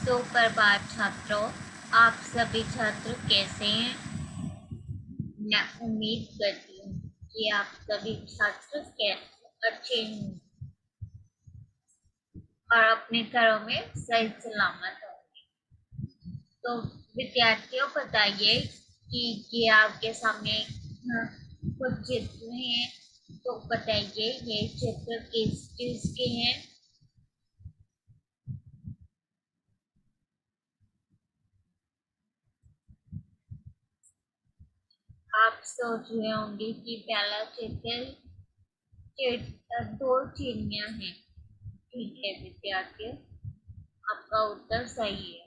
सुप्रभात छात्रों, आप सभी छात्र कैसे हैं? मैं उम्मीद करती हूँ कि आप सभी छात्र कैसे अच्छे हैं और अपने घरों में सही सलामत होंगे। तो विद्यार्थियों बताइए कि ये आपके सामने कुछ चित्र हैं, तो बताइए ये चित्र किस चीज के हैं? आप सोच रहे होंगे कि पहला चित्र दो चिड़िया हैं। ठीक है विद्यार्थियों, आपका उत्तर सही है।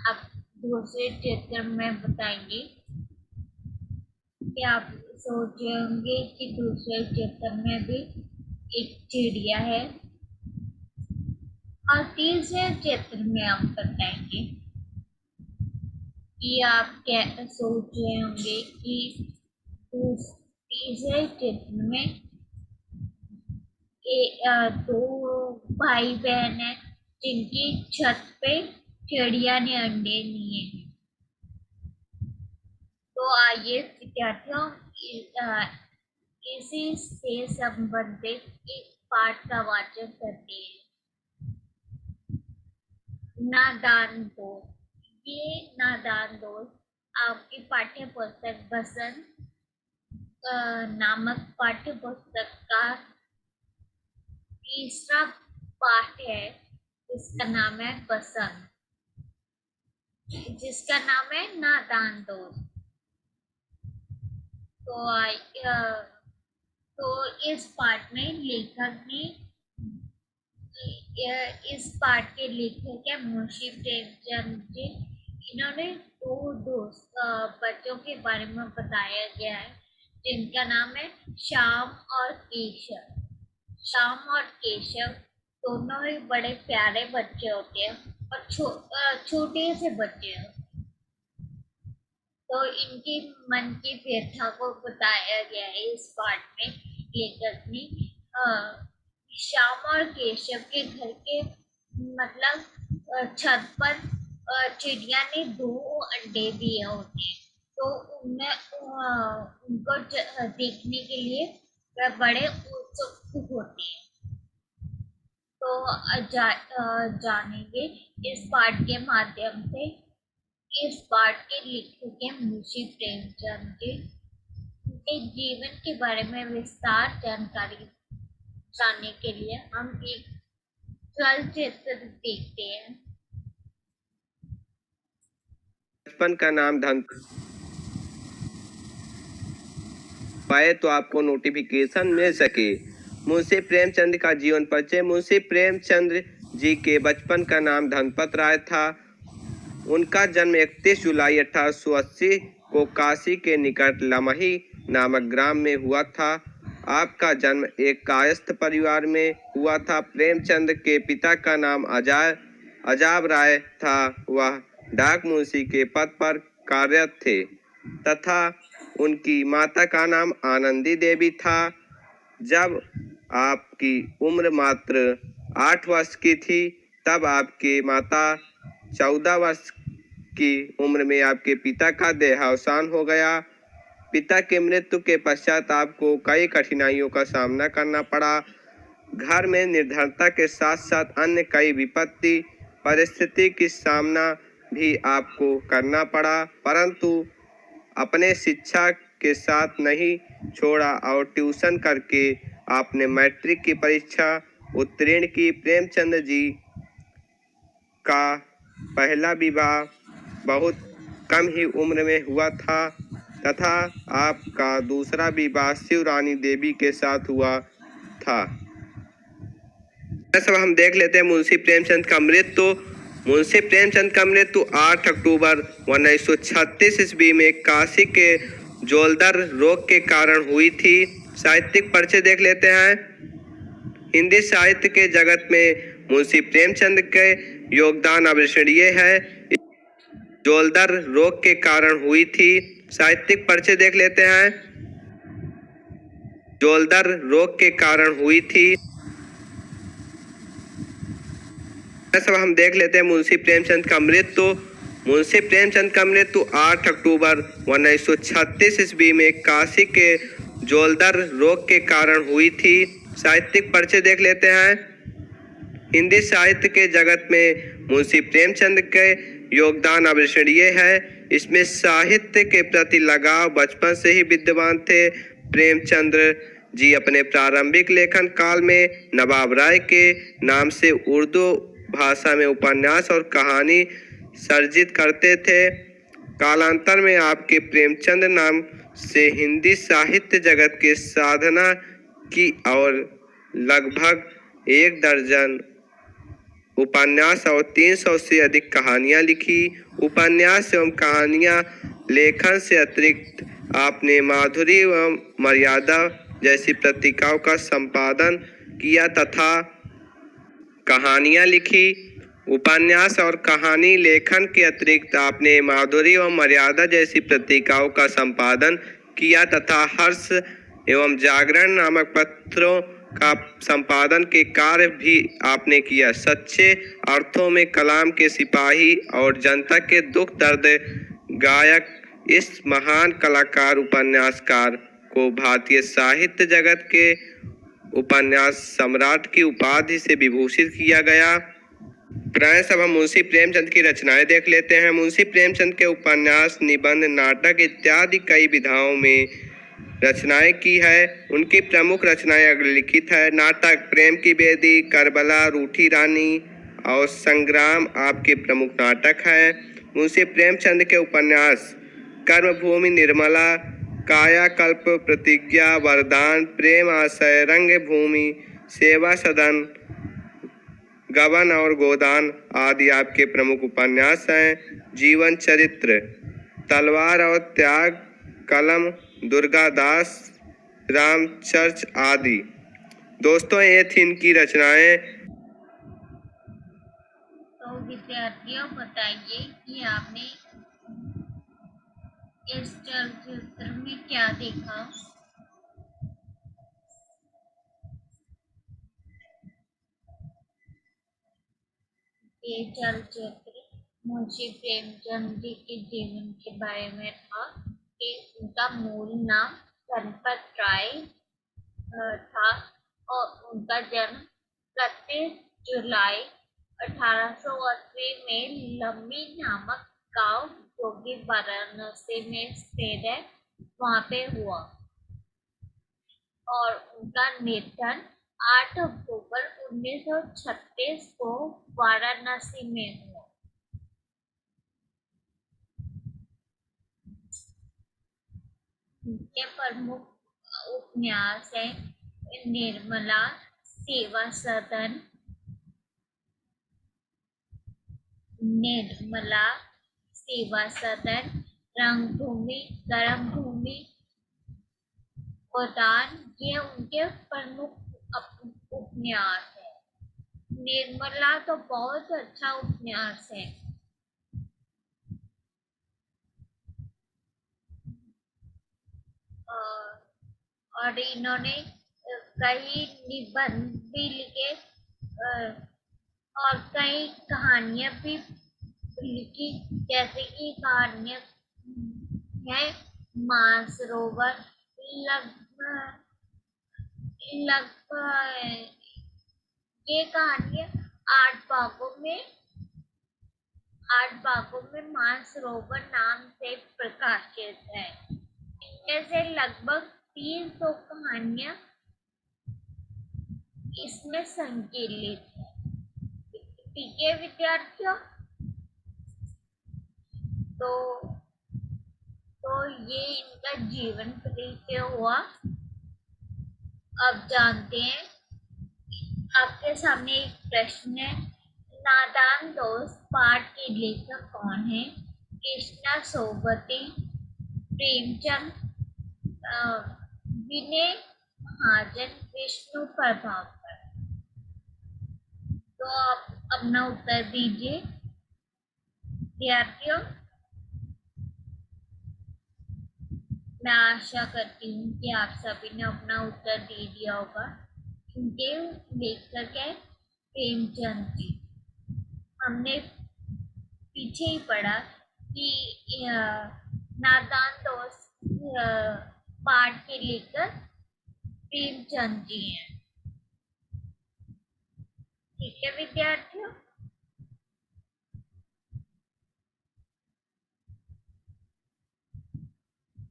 आप दूसरे चित्र में बताएंगे कि आप सोच रहे होंगे कि दूसरे चित्र में भी एक चिड़िया है। और तीसरे चित्र में आप बताएंगे कि आप क्या सोच रहे होंगे कि तीसरे चित्र में दो भाई बहन है जिनकी छत पे चिड़िया ने अंडे दिए हैं। तो आइए विद्यार्थियों, इसी से संबंधित एक पाठ का वाचन करते हैं। नादान दोस्त। ये नादान दोस्त आपकी पाठ्य पुस्तक बसंत नामक पाठ्य पुस्तक का तीसरा पाठ है, जिसका नाम है बसंत, जिसका नाम है नादान दोस्त। तो तो इस पाठ में लेखक ने इस पाठ के लेखक है मुंशी प्रेमचंद जी। इन्होंने दो दोस्त बच्चों के बारे में बताया गया है, जिनका नाम है श्याम और केशव। श्याम और केशव दोनों ही बड़े प्यारे बच्चे होते हैं और छोटे से बच्चे हैं। तो इनकी मन की व्यथा को बताया गया है इस पाठ में। लेखक ने श्याम और केशव के घर के मतलब छत पर चिड़िया ने दो अंडे दिए होते हैं। तो उनमें उनको देखने के लिए वह बड़े उत्सुक होते हैं। तो जानेंगे इस पाठ के माध्यम से। इस पाठ के लेखक हैं मुंशी प्रेमचंद जी। उनके जीवन के बारे में विस्तार जानकारी जानने के लिए हम एक चलचित्र देखते हैं। बचपन का नाम धन पाए तो आपको नोटिफिकेशन मिल सके। मुंशी प्रेमचंद का जीवन परिचय। मुंशी प्रेमचंद जी के बचपन का नाम धनपत राय था। उनका जन्म 31 जुलाई 1880 को काशी के निकट लमही नामक ग्राम में हुआ था। आपका जन्म एक कायस्थ परिवार में हुआ था। प्रेमचंद के पिता का नाम अजाब राय था। वह डाक मुंशी के पद पर कार्यरत थे तथा उनकी माता का नाम आनंदी देवी था। जब आपकी उम्र मात्र 8 वर्ष की थी, तब आपके माता 14 वर्ष की उम्र में आपके पिता का देहावसान हो गया। पिता के मृत्यु के पश्चात आपको कई कठिनाइयों का सामना करना पड़ा। घर में निर्धनता के साथ साथ अन्य कई विपत्ति परिस्थिति की सामना भी आपको करना पड़ा, परंतु अपने शिक्षा के साथ नहीं छोड़ा और ट्यूशन करके आपने मैट्रिक की परीक्षा उत्तीर्ण की। प्रेमचंद जी का पहला विवाह बहुत कम ही उम्र में हुआ था तथा आपका दूसरा विवाह शिवरानी देवी के साथ हुआ था। सब हम देख लेते हैं मुंशी प्रेमचंद का मृत्यु। मुंशी प्रेमचंद का मृत्यु 8 अक्टूबर 1936 ईस्वी में काशी के जोलदर रोग के कारण हुई थी। साहित्यिक परिचय देख लेते हैं। हिंदी साहित्य के जगत में मुंशी प्रेमचंद के योगदान अविस्मरणीय है। जोलदर रोग के कारण हुई थी। साहित्यिक परिचय देख लेते हैं। जोलदर रोग के कारण हुई थी। सब हम देख लेते हैं मुंशी प्रेमचंद का मृत्यु। मुंशी प्रेमचंद का मृत्यु 8 अक्टूबर 1936 ईस्वी में काशी के जोलदर रोग के कारण हुई थी। साहित्यिक परिचय देख लेते हैं। हिंदी साहित्य के जगत में मुंशी प्रेमचंद के योगदान अविस्मरणीय है। इसमें साहित्य के प्रति लगाव बचपन से ही विद्यमान थे। प्रेमचंद्र जी अपने प्रारंभिक लेखन काल में नवाब राय के नाम से उर्दू भाषा में उपन्यास और कहानी सर्जित करते थे। कालांतर में आपके प्रेमचंद नाम से हिंदी साहित्य जगत की साधना की और लगभग 1 दर्जन उपन्यास और 300 से अधिक कहानियां लिखी। उपन्यास एवं कहानियां लेखन से अतिरिक्त आपने माधुरी एवं मर्यादा जैसी पत्रिकाओं का संपादन किया तथा कहानियां लिखी। उपन्यास और कहानी लेखन के अतिरिक्त आपने माधुरी एवं मर्यादा जैसी पत्रिकाओं का संपादन किया तथा हर्ष एवं जागरण नामक पत्रों का संपादन के कार्य भी आपने किया। सच्चे अर्थों में कलाम के सिपाही और जनता के दुख दर्द गायक इस महान कलाकार उपन्यासकार को भारतीय साहित्य जगत के उपन्यास सम्राट की उपाधि से विभूषित किया गया। प्राय सब हम मुंशी प्रेमचंद की रचनाएं देख लेते हैं। मुंशी प्रेमचंद के उपन्यास, निबंध, नाटक इत्यादि कई विधाओं में रचनाएं की है। उनकी प्रमुख रचनाएं अग्रलिखित है। नाटक प्रेम की बेदी, करबला, रूठी रानी और संग्राम आपके प्रमुख नाटक हैं। मुंशी प्रेमचंद के उपन्यास कर्मभूमि, निर्मला, कायाकल्प, प्रतिज्ञा, वरदान, प्रेम आशय, रंगभूमि, सेवा सदन, गबन और गोदान आदि आपके प्रमुख उपन्यास हैं। जीवन चरित्र, तलवार और त्याग, कलम, दुर्गादास, रामचर्च आदि। दोस्तों, ये थी इनकी रचनाएं। तो विद्यार्थियों बताइए कि आपने इस चलचित्र में क्या देखा। ये चलचित्र मुंशी प्रेमचंद जी के जीवन के बारे में था कि उनका मूल नाम गणपत राय था और उनका जन्म 31 जुलाई 1880 में लम्बी नामक गांव जो कि वाराणसी में स्थित है वहां पे हुआ और उनका निधन 8 अक्टूबर 1936 को वाराणसी में हुआ। उनके प्रमुख उपन्यास है निर्मला, सेवा सदन, निर्मला, सेवा सदन, रंगभूमि, गर्म भूमि, गोदान, ये उनके प्रमुख उपन्यास है। निर्मला तो बहुत अच्छा उपन्यास है। और इन्होंने कई निबंध भी लिखे और कई कहानियां भी लिखी, जैसे कि कहानियां है मानसरोवर, लगभग लगभग ये कहानियां 8 भागों में मानसरोवर नाम से प्रकाशित है। इनमें से लगभग 300 कहानियां इसमें संकलित है। ठीक है विद्यार्थियों, तो ये इनका जीवन परिचय हुआ। अब जानते हैं, आपके सामने एक प्रश्न है, नादान दोस्त पाठ के लेखक कौन है। कृष्णा सोबती, प्रेमचंद, विनय महाजन, विष्णु प्रभाकर। तो आप अपना उत्तर दीजिए विद्यार्थियों। मैं आशा करती हूँ कि आप सभी ने अपना उत्तर दे दिया होगा। इनके लेखक है प्रेमचंद जी। हमने पीछे ही पढ़ा कि नादान दोस्त पाठ के लेकर प्रेमचंद जी हैं। ठीक है विद्यार्थियों,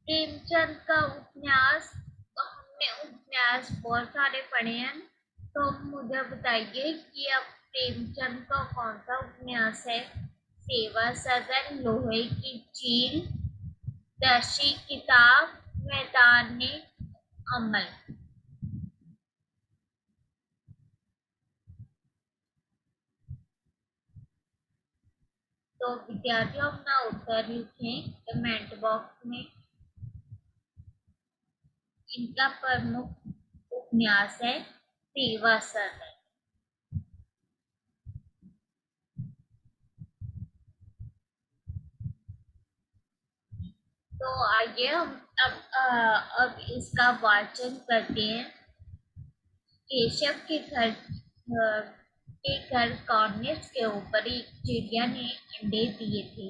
प्रेमचंद का उपन्यास, तो हमने उपन्यास बहुत सारे पढ़े हैं, तो मुझे बताइए कि अब प्रेमचंद का कौन सा उपन्यास है। सेवा सदन, लोहे की चील, दर्शी किताब, मैदान अमल। तो विद्यार्थियों अपना उत्तर लिखें कमेंट बॉक्स में। इनका प्रमुख उपन्यास है सेवा सदन। तो आइए हम अब इसका वाचन करते हैं। केशव के घर कॉर्निस के ऊपर एक चिड़िया ने अंडे दिए थे।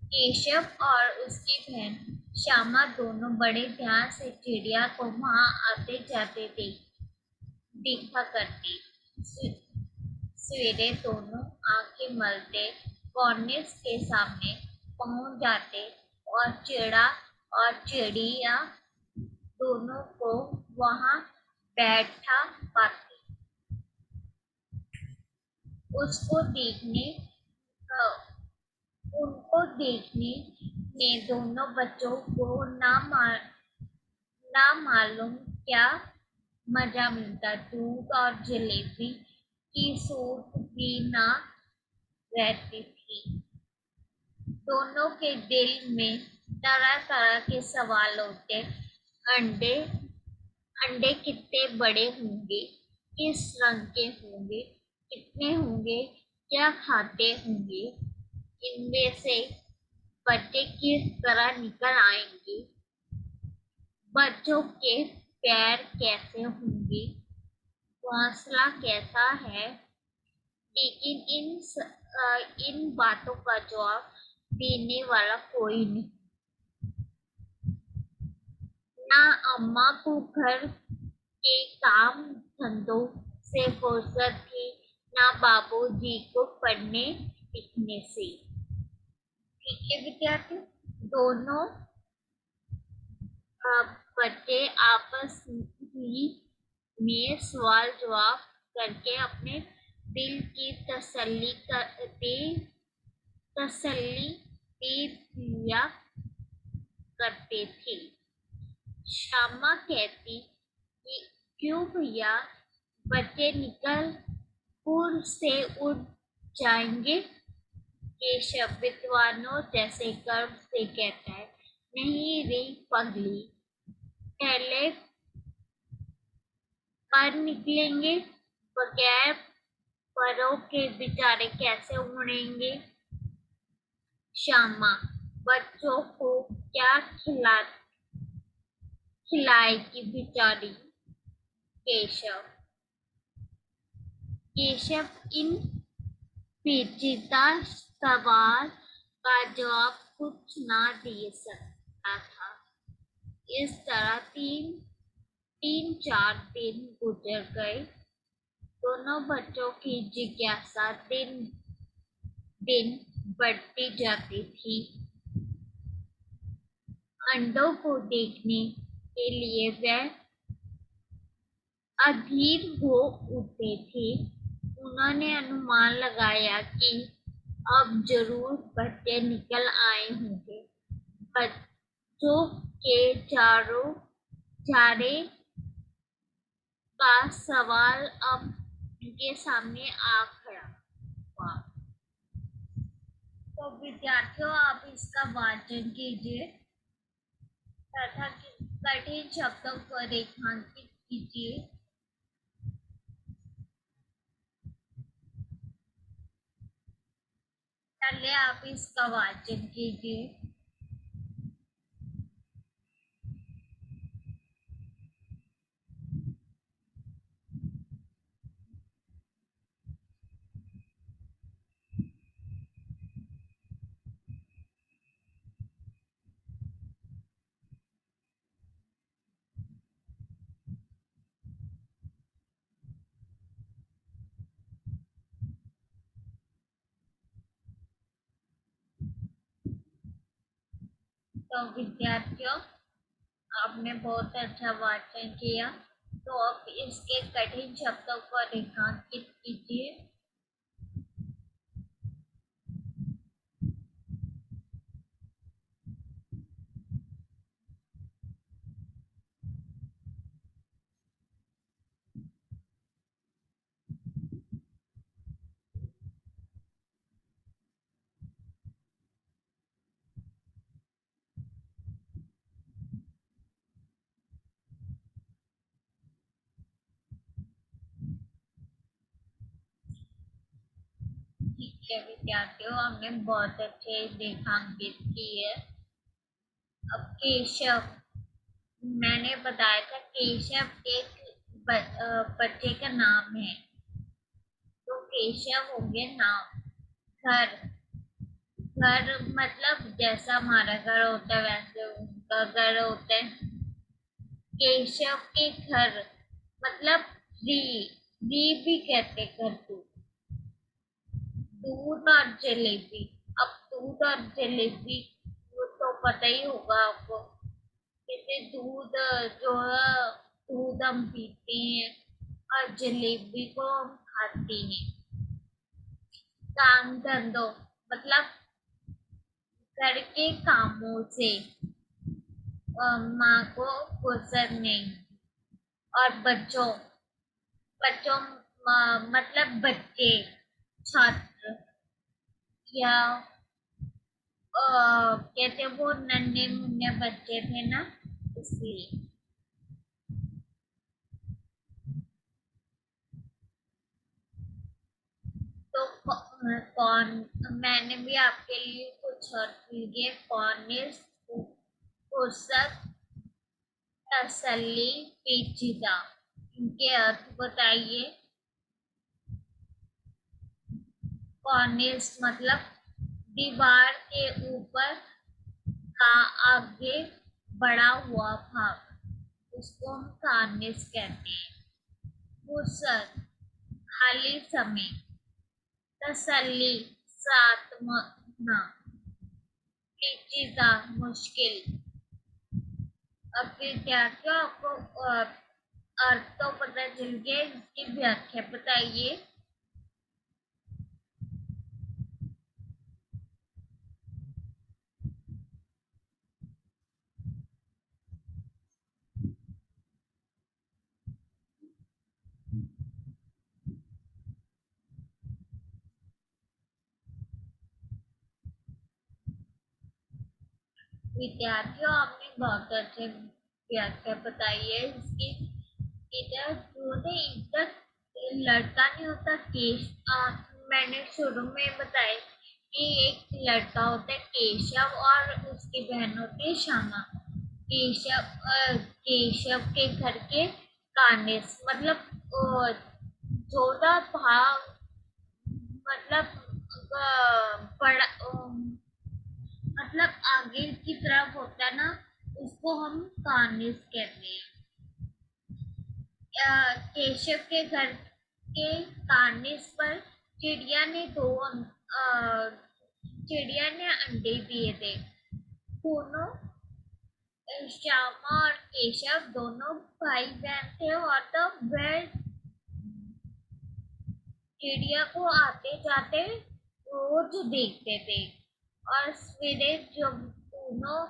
केशव और उसकी बहन श्यामा दोनों बड़े ध्यान से चिड़िया को वहां आते जाते देखा करती। सवेरे दोनों आंखें मलते कॉर्निस के सामने पहुंच जाते और चिड़ा और चिड़िया दोनों को वहां बैठा पाती। उसको देखने उनको देखने में दोनों बच्चों को ना मालूम क्या मजा मिलता। दूध और जलेबी की सूट भी ना रहती थी। दोनों के दिल में तरह तरह के सवाल होते। अंडे अंडे कितने बड़े होंगे, किस रंग के होंगे, कितने होंगे, क्या खाते होंगे, इनमें से बच्चे किस तरह निकल आएंगे, बच्चों के पैर कैसे होंगे, घोंसला कैसा है। लेकिन इन बातों का जवाब देने वाला कोई नहीं। ना अम्मा को घर के काम धंधों से फुर्सत थी, ना बाबूजी को पढ़ने लिखने से। ठीक है विद्यार्थी, दोनों बच्चे आपस ही में सवाल जवाब करके अपने दिल की तसल्ली दे लिया करते थे। श्यामा कहती कि क्यों भैया, बच्चे निकल पुर से उड़ जाएंगे। केशव विद्वानों जैसे गर्व से कहता है, नहीं रे पगली, पहले पर निकलेंगे, बगैर परों के बेचारे कैसे उड़ेंगे। श्यामा, बच्चों को क्या खिलाएगी बेचारी। केशव केशव इन पेचीदा सवाल का जवाब कुछ ना दे सकता था। इस तरह तीन चार दिन गुजर गए। दोनों बच्चों की जिज्ञासा दिन दिन बढ़ती जाती थी। अंडों को देखने के लिए वह अधीर हो उठते थे। उन्होंने अनुमान लगाया कि अब जरूर बच्चे निकल आए होंगे। बच्चों के चारे का सवाल अब उनके सामने आ खड़ा हुआ। तो विद्यार्थियों आप इसका वाचन कीजिए तथा कठिन शब्दों को रेखांकित कीजिए। पहले आप इसका वाचन कीजिए। तो विद्यार्थियों, आपने बहुत अच्छा वाचन किया। तो अब इसके कठिन शब्दों को रेखांकित कीजिए। ठीक है विद्यार्थियों, हमने बहुत अच्छे रेखांकित किए। अब केशव, मैंने बताया था केशव एक बच्चे का नाम है। तो केशव हो गया नाम। घर, घर मतलब जैसा हमारा घर होता है वैसे उनका घर होता है। केशव के घर मतलब री, री भी कहते घर को। दूध और जलेबी, अब दूध और जलेबी वो तो पता ही होगा आपको। जैसे दूध जो है, दूध हम पीते हैं और जलेबी को हम खाते हैं। काम धंधों मतलब घर के कामों से माँ को फुर्सत नहीं। और बच्चों, बच्चों मतलब बच्चे, छात्र या कहते वो नन्हे मुन्ने बच्चे थे ना, इसलिए। तो कौन, मैंने भी आपके लिए कुछ अर्थ लिए। कौन इज फुर्सत, तसल्ली, पेचीदा, इनके अर्थ बताइए। कॉर्निस मतलब दीवार के ऊपर का आगे बढ़ा हुआ भाग, उसको हम कॉर्निस कहते हैं। फुर्सत खाली समय, तसल्ली सात्वना, पेचीदा मुश्किल। अब विद्यार्थियों आपको अर्थ तो पता चल गया, इसकी व्याख्या बताइए। विद्यार्थियों, आपने बहुत अच्छे व्याख्या बताई है इसकी। इधर जो ने इधर लड़का नहीं होता केश, मैंने शुरू में बताया कि एक लड़का होता है केशव और उसकी बहन होती है श्यामा। केशव के घर के कानिस मतलब जोधा भाग मतलब बड़ा मतलब आगे की तरफ होता है ना, उसको हम कानिस कहते हैं। केशव के घर के कानिस पर चिड़िया ने चिड़िया ने अंडे दिए थे। दोनों श्यामा और केशव दोनों भाई बहन थे और तो वह चिड़िया को आते जाते रोज देखते थे। और सवेरे जब दोनों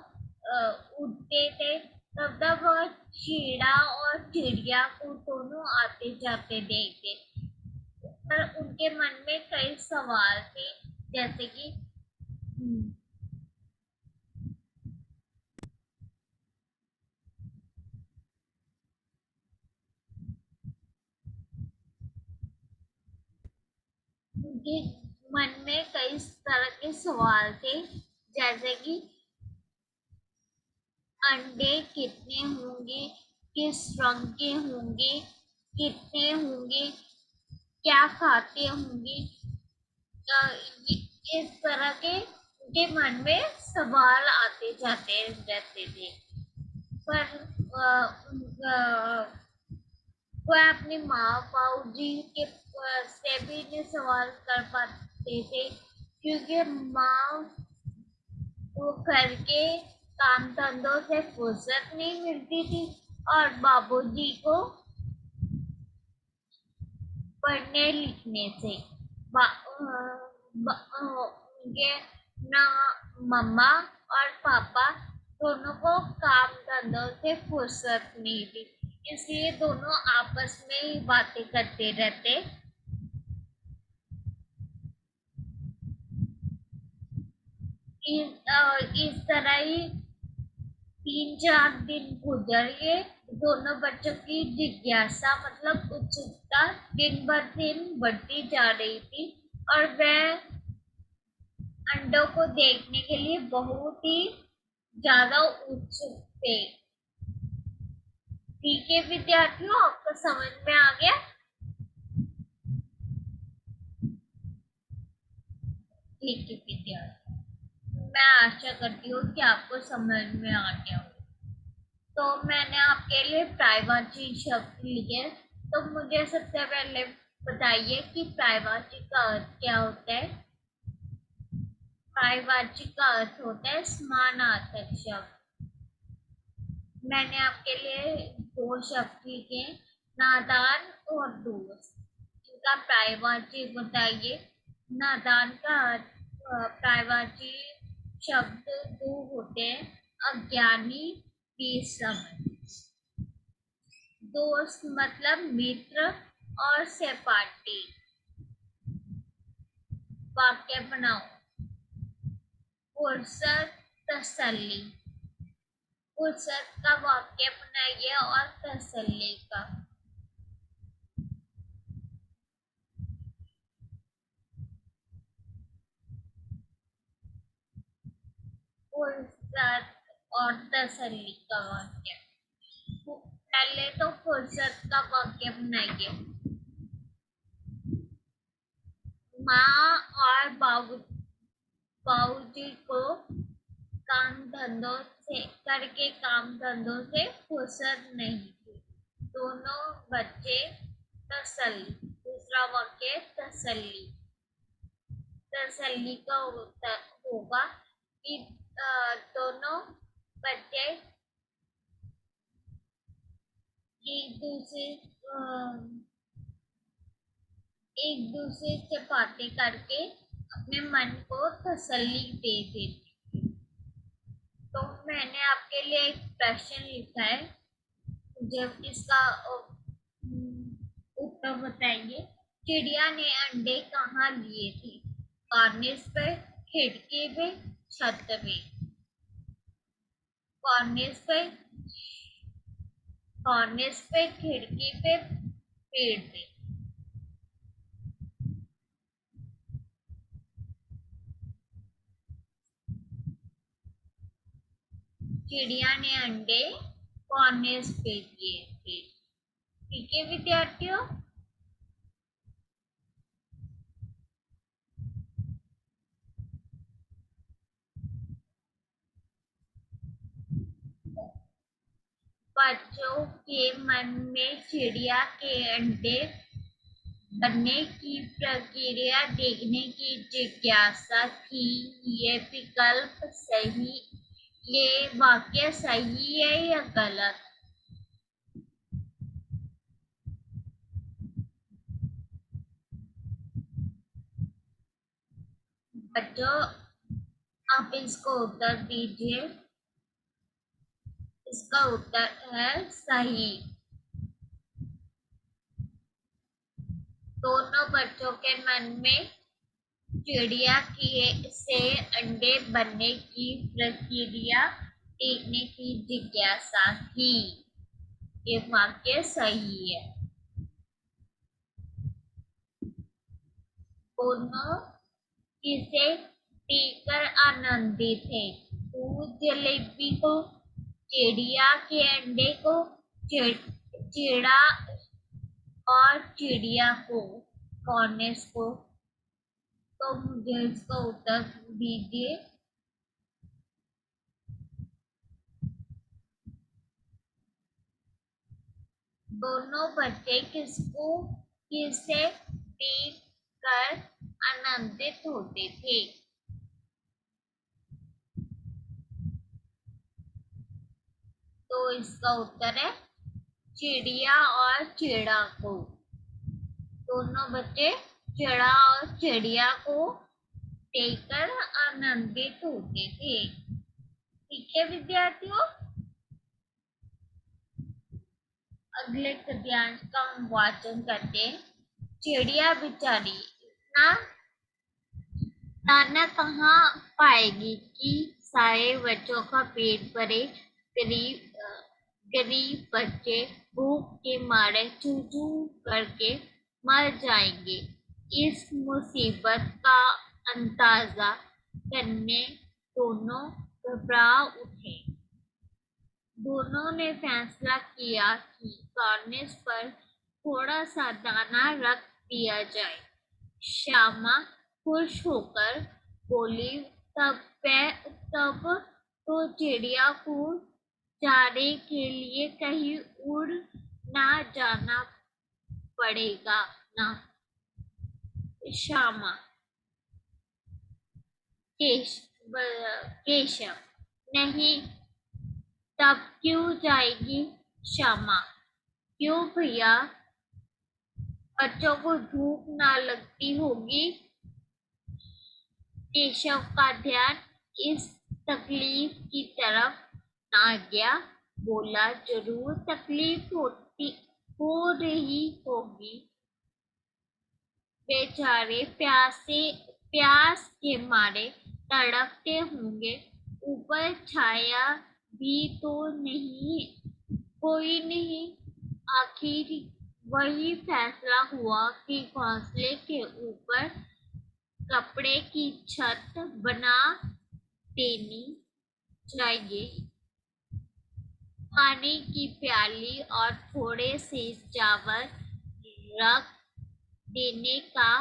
उठते थे तब तक वह चिड़ा और चिड़िया को दोनों आते जाते देखते। पर उनके मन में कई सवाल थे, जैसे कि उनके मन में कई तरह के सवाल थे, जैसे कि अंडे कितने होंगे, किस रंग के होंगे, कितने होंगे, क्या खाते होंगे। इस तरह के उनके मन में सवाल आते जाते रहते थे। पर वह अपनी माँ बाबू जी के से भी नहीं सवाल कर पाते थे, क्योंकि माँ वो घर के काम धंधों से फुर्सत नहीं मिलती थी और बाबूजी को पढ़ने लिखने से उनके ना मम्मा और पापा दोनों को काम धंधों से फुर्सत नहीं थी, इसलिए दोनों आपस में ही बातें करते रहते। इस तरह ही 3-4 दिन गुजर गए। दोनों बच्चों की जिज्ञासा मतलब उत्सुकता दिन ब दिन बढ़ती जा रही थी और वह अंडों को देखने के लिए बहुत ही ज्यादा उत्सुक थे। ठीक है विद्यार्थियों, आपको समझ में आ गया? ठीक है विद्यार्थियों, मैं आशा करती हूँ कि आपको समझ में आ गया हो। तो मैंने आपके लिए प्रायवाची शब्द लिखे, तो मुझे सबसे पहले बताइए कि प्रायवाची का अर्थ क्या होता है? प्रायवाची का अर्थ होता है समानार्थक शब्द। मैंने आपके लिए 2 शब्द लिखे, नादान और दोस्त। इनका प्रायवाची बताइए। नादान का अर्थ प्रायवाची शब्द 2 होते हैं, अज्ञानी, बेसमझ। दोस्त मतलब मित्र और सहपाठी। वाक्य बनाओ। फुर्सत, तसल्ली। फुर्सत का वाक्य बनाइए और तसल्ली का। फुर्सत और तसल्ली का वाक्य। पहले तो फुर्सत का वाक्य बनाइए। माँ और बाबूजी को काम धंधों से फुर्सत नहीं थी। दोनों बच्चे तसल्ली। दूसरा वाक्य तसल्ली। तसल्ली का उत्तर होगा कि दोनों बच्चे एक दूसरे से बातें करके अपने मन को तसल्ली दे देते। तो मैंने आपके लिए एक प्रश्न लिखा है, जब इसका उत्तर बताएंगे। चिड़िया ने अंडे कहाँ लिए थे? कॉर्निस पे, खिड़की पे, छत पे। कॉर्निस पे, कॉर्निस पे, खिड़की पे, पेड़ पे। चिड़िया ने अंडे कॉर्निस पे दिए थे। ठीक है विद्यार्थियों, बच्चों के मन में चिड़िया के अंडे बनने की प्रक्रिया देखने की जिज्ञासा थी। ये विकल्प सही, ये वाक्य सही है या गलत? बच्चों, आप इसको उत्तर दीजिए। इसका उत्तर है सही। दोनों बच्चों के मन में चिड़िया की से अंडे बनने की प्रक्रिया देखने की जिज्ञासा थी। ये वाक्य सही है। दोनों इसे पीकर आनंदित थे। दूध जलेबी को, चिड़िया के अंडे को, चिड़ा और चिड़िया को, कॉर्निस को। तो मुझे इसका उत्तर दीजिए। दोनों बच्चे किसे देख कर आनंदित होते थे? तो इसका उत्तर है चिड़िया और चिड़ा को। दोनों बच्चे चिड़ा और चिड़िया को देखकर आनंदित होते थे। ठीक है विद्यार्थियों, अगले गद्यांश का हम वाचन करते हैं। चिड़िया बेचारी इतना दाना कहाँ पाएगी कि सारे बच्चों का पेट भरे। गरीब गरीब बच्चे भूख के मारे चू चू करके मर जाएंगे। इस मुसीबत का अंदाजा करने दोनों घबरा उठे। दोनों ने फैसला किया कि कॉर्निस पर थोड़ा सा दाना रख दिया जाए। श्यामा खुश होकर बोली, तब तो चिड़िया को चारे के लिए कहीं उड़ ना जाना पड़ेगा ना। श्यामा केशव, नहीं, तब क्यों जाएगी श्यामा? क्यों भैया, बच्चों को भूख ना लगती होगी? केशव का ध्यान इस तकलीफ की तरफ ना गया। बोला, जरूर तकलीफ हो रही होगी। बेचारे प्यास के मारे तड़पते होंगे। ऊपर छाया भी तो नहीं, कोई नहीं। आखिर वही फैसला हुआ कि घोंसले के ऊपर कपड़े की छत बना देनी चाहिए। पानी की प्याली और थोड़े से चावल रख देने का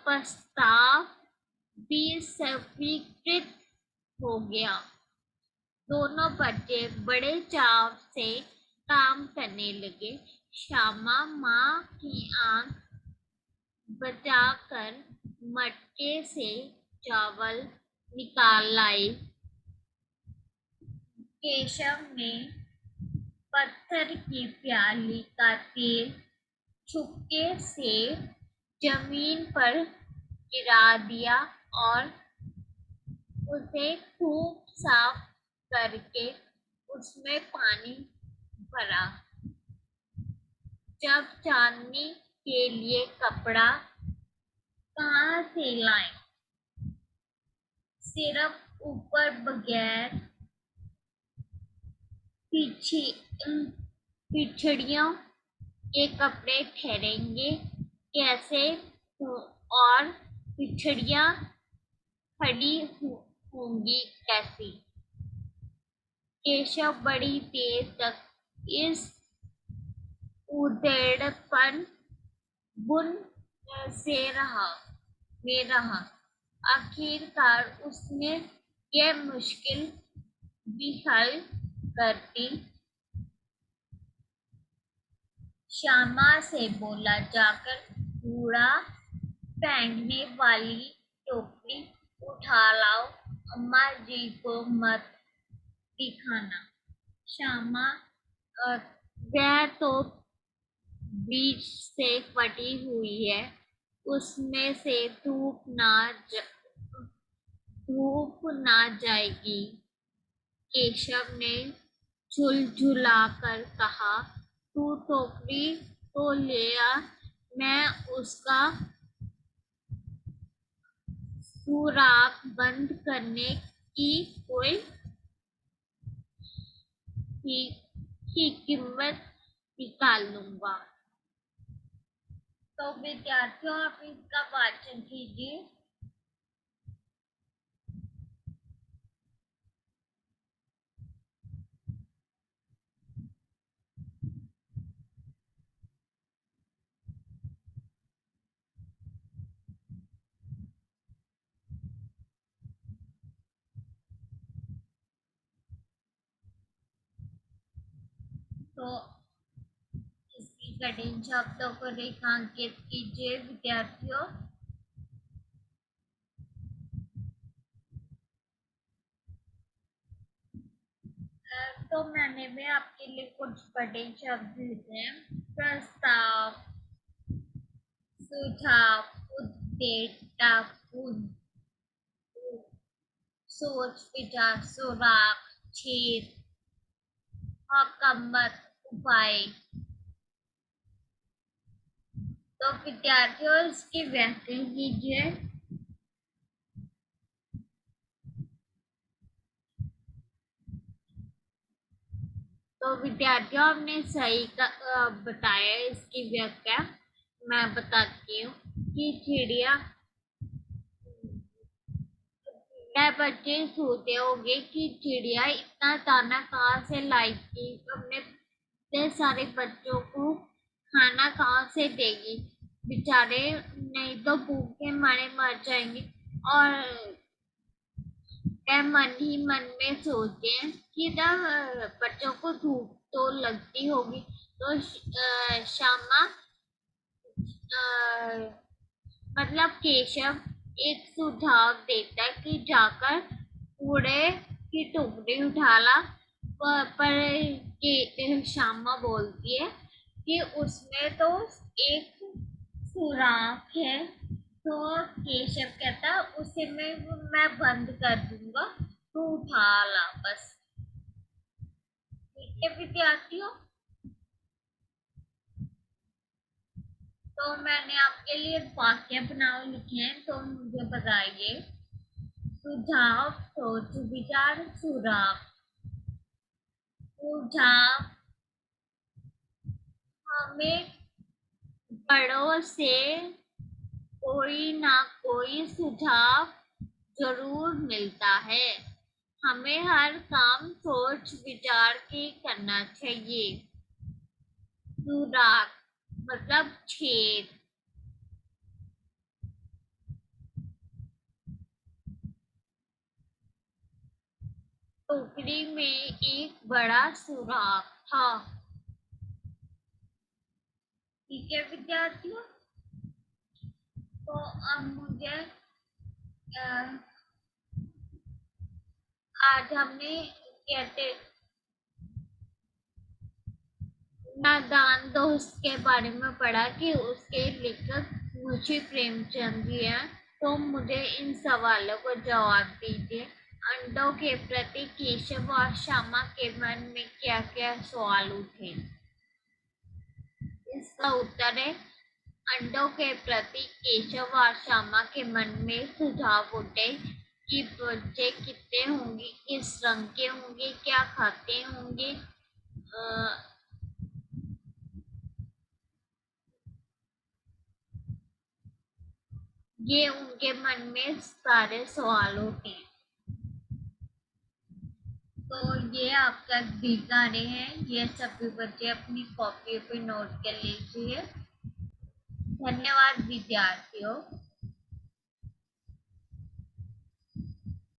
प्रस्ताव भी स्वीकृत हो गया। दोनों बच्चे बड़े चाव से काम करने लगे। श्यामा माँ की आंख बचाकर मटके से चावल निकाल लाई। केशव ने पत्थर की प्याली का तेल चुपके से जमीन पर गिरा दिया और उसे खूब साफ करके उसमें पानी भरा। जब चांदनी के लिए कपड़ा कहाँ से लाए? सिर्फ ऊपर बगैर पिछड़ियों के कपड़े ठहरेंगे कैसे? और पिछड़ियाँ खड़ी होंगी कैसी? केशव बड़ी देर तक इस उधेड़पन बुन में रहा। आखिरकार उसने यह मुश्किल भी हल कर दी। श्यामा से बोला, जाकर कूड़ा फेंकने वाली टोकरी उठा लाओ। अम्मा जी को मत दिखाना। श्यामा, वह तो बीच से फटी हुई है, उसमें से धूप ना जाएगी। केशव ने झुलझुलाकर कहा, तू टोकरी तो ले आ, मैं उसका सुराख बंद करने की कोई कीमत निकाल लूंगा। तो विद्यार्थियों, आप इसका वाचन कीजिए। तो इसकी कठिन शब्दों को रेखांकित कीजिए विद्यार्थियों। तो मैंने भी आपके लिए कुछ बड़े शब्द भेजे हैं। प्रस्ताव, सुझाव, उद्देश्य, सोच विचार, सुराग, छेद, मकम्मत, उपाय। तो विद्यार्थियों इसकी व्याख्या कीजिए। तो विद्यार्थियों आपने सही बताया इसकी व्याख्या। मैं बताती हूँ कि चिड़िया, बच्चे सोचते होंगे कि चिड़िया इतना दाना कहाँ से लाएगी, अपने इतने सारे बच्चों को खाना कहाँ से देगी, बेचारे नहीं तो भूखे मारे मर जाएंगे। और वह मन ही मन में सोचते हैं कि जब बच्चों को धूप तो लगती होगी, तो श्यामा मतलब केशव एक सुझाव देता है कि जाकर कूड़े की टोकरी उठा ला। पर श्यामा बोलती है कि उसमें तो एक सुराख है। तो केशव कहता है उसे मैं बंद कर दूंगा, तू उठा ला बस। ठीक है विद्यार्थियों, तो मैंने आपके लिए वाक्य बनाओ लिखे हैं, तो मुझे बताइए। सुझाव, सोच विचार, सुराग। सुझाव, हमें बड़ों से कोई ना कोई सुझाव जरूर मिलता है। हमें हर काम सोच विचार के करना चाहिए। सुराग मतलब छेद। टोकरी में एक बड़ा सुराग था। ठीक है विद्यार्थियों, तो अब मुझे आज हमने कहते नादान दोस्त के बारे में पढ़ा कि उसके लेखक मुंशी प्रेमचंद जी हैं। तो मुझे इन सवालों को जवाब दीजिए। अंडों के प्रति केशव और श्यामा के मन में क्या क्या सवाल उठे? इसका उत्तर है, अंडों के प्रति केशव और श्यामा के मन में सुझाव उठे कि बच्चे कितने होंगे, किस रंग के होंगे, क्या खाते होंगे। ये उनके मन में सारे सवाल होते हैं। तो ये आपका बीकाने है, ये सभी बच्चे अपनी कॉपी पे नोट कर लीजिए। धन्यवाद विद्यार्थियों।